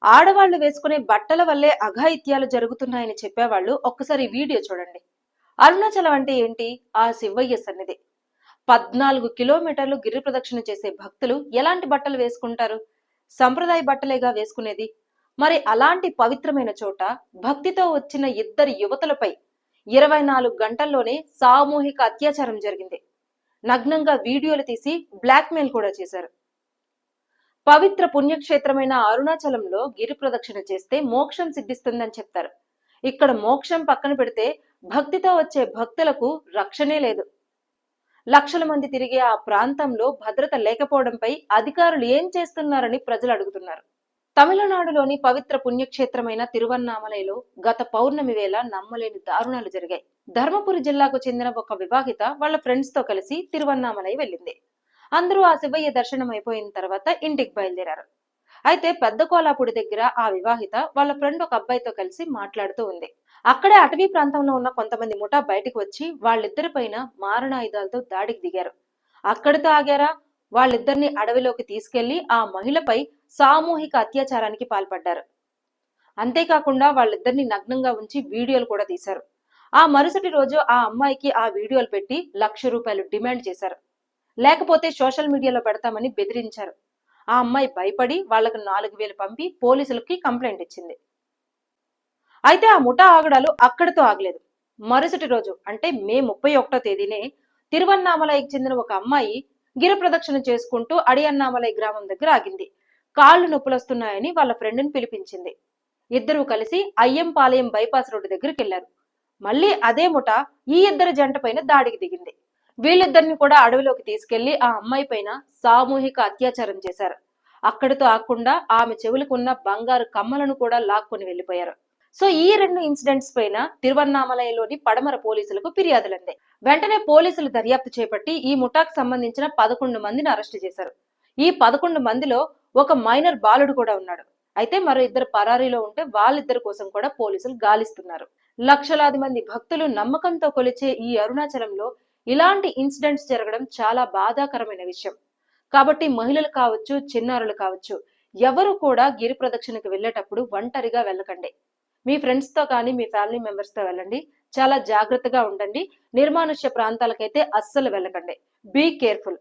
ఆడవాళ్లు వేసుకునే బట్టల వల్లే అఘాయిత్యాలు జరుగుతున్నాయని చెప్పేవాళ్ళు ఒక్కసారి ఈ వీడియో చూడండి. అరుణాచలం అంటే ఏంటి? ఆ శివయ్య సన్నిధి. 14 కిలోమీటర్లు గిరి ప్రదక్షిణ చేసే భక్తులు ఎలాంటి బట్టలు వేసుకుంటారు? సంప్రదాయ బట్టలేగా వేసుకునేది. మరి అలాంటి పవిత్రమైన చోట భక్తితో వచ్చిన ఇద్దరు యువతులపై 24 గంటల్లోనే సామూహిక అత్యాచారం జరిగింది. నగ్నంగా వీడియోలు తీసి బ్లాక్మెయిల్ కూడా చేశారు. పవిత్ర పుణ్యక్షేత్రమైన అరుణాచలంలో గిరి ప్రదక్షిణ చేస్తే మోక్షం సిద్ధిస్తుందని చెప్తారు. ఇక్కడ మోక్షం పక్కన పెడితే భక్తితో వచ్చే భక్తులకు రక్షణే లేదు. లక్షల మంది తిరిగే ఆ ప్రాంతంలో భద్రత లేకపోవడంపై అధికారులు ఏం చేస్తున్నారని ప్రజలు అడుగుతున్నారు. తమిళనాడులోని పవిత్ర పుణ్యక్షేత్రమైన తిరువన్నామలైలో గత పౌర్ణమి వేళ నమ్మలేని దారుణాలు జరిగాయి. ధర్మపురి జిల్లాకు చెందిన ఒక వివాహిత వాళ్ళ ఫ్రెండ్స్ తో కలిసి తిరువన్నామలై వెళ్ళింది. అందరూ ఆ శివయ్య దర్శనం అయిపోయిన తర్వాత ఇంటికి బయలుదేరారు. అయితే పెద్ద కోలాపూడి దగ్గర ఆ వివాహిత వాళ్ళ ఫ్రెండ్ ఒక అబ్బాయితో కలిసి మాట్లాడుతూ ఉంది. అక్కడే అటవీ ప్రాంతంలో ఉన్న కొంతమంది ముఠా బయటకు వచ్చి వాళ్ళిద్దరి పైన మారణాయుధాలతో దాడికి దిగారు. అక్కడితో ఆగారా? వాళ్ళిద్దరిని అడవిలోకి తీసుకెళ్లి ఆ మహిళపై సామూహిక అత్యాచారానికి పాల్పడ్డారు. అంతేకాకుండా వాళ్ళిద్దరిని నగ్నంగా ఉంచి వీడియోలు కూడా తీశారు. ఆ మరుసటి రోజు ఆ అమ్మాయికి ఆ వీడియోలు పెట్టి ₹1,00,000 డిమాండ్ చేశారు. లేకపోతే సోషల్ మీడియాలో పెడతామని బెదిరించారు. ఆ అమ్మాయి భయపడి వాళ్లకు 4,000 పంపి పోలీసులకి కంప్లైంట్ ఇచ్చింది. అయితే ఆ ముఠా ఆగడాలు అక్కడితో ఆగలేదు. మరుసటి రోజు అంటే మే 31వ తేదీనే తిరువన్నామలైకి చెందిన ఒక అమ్మాయి గిరి ప్రదక్షిణ చేసుకుంటూ అడియన్నామలై గ్రామం దగ్గర ఆగింది. కాళ్లు నొప్పులొస్తున్నాయని వాళ్ళ ఫ్రెండ్ని పిలిపించింది. ఇద్దరూ కలిసి అయ్యంపాలయం బైపాస్ రోడ్డు దగ్గరికి వెళ్లారు. మళ్ళీ అదే ముఠా ఈ ఇద్దరు జంట పైన దాడికి దిగింది. వీళ్ళిద్దరిని కూడా అడవిలోకి తీసుకెళ్లి ఆ అమ్మాయి పైన సామూహిక అత్యాచారం చేశారు. అక్కడితో ఆకుండా ఆమె చెవులకున్న బంగారు కమ్మలను కూడా లాక్కొని వెళ్లిపోయారు. సో ఈ 2 ఇన్సిడెంట్స్ పైన తిరువన్నామలైలోని పడమర పోలీసులకు ఫిర్యాదులందాయి. వెంటనే పోలీసులు దర్యాప్తు చేపట్టి ఈ ముఠాకు సంబంధించిన 11 మందిని అరెస్టు చేశారు. ఈ 11 మందిలో ఒక మైనర్ బాలుడు కూడా ఉన్నాడు. అయితే మరో ఇద్దరు పరారీలో ఉంటే వాళ్ళిద్దరి కోసం కూడా పోలీసులు గాలిస్తున్నారు. లక్షలాది మంది భక్తులు నమ్మకంతో కొలిచే ఈ అరుణాచలంలో ఇలాంటి ఇన్సిడెంట్స్ జరగడం చాలా బాధాకరమైన విషయం. కాబట్టి మహిళలు కావచ్చు, చిన్నారులు కావచ్చు, ఎవరు కూడా గిరి ప్రదక్షిణకు వెళ్ళేటప్పుడు ఒంటరిగా వెళ్ళకండి. మీ ఫ్రెండ్స్ తో కానీ మీ ఫ్యామిలీ మెంబర్స్ తో వెళ్ళండి. చాలా జాగ్రత్తగా ఉండండి. నిర్మానుష్య ప్రాంతాలకైతే అస్సలు వెళ్ళకండి. Be careful.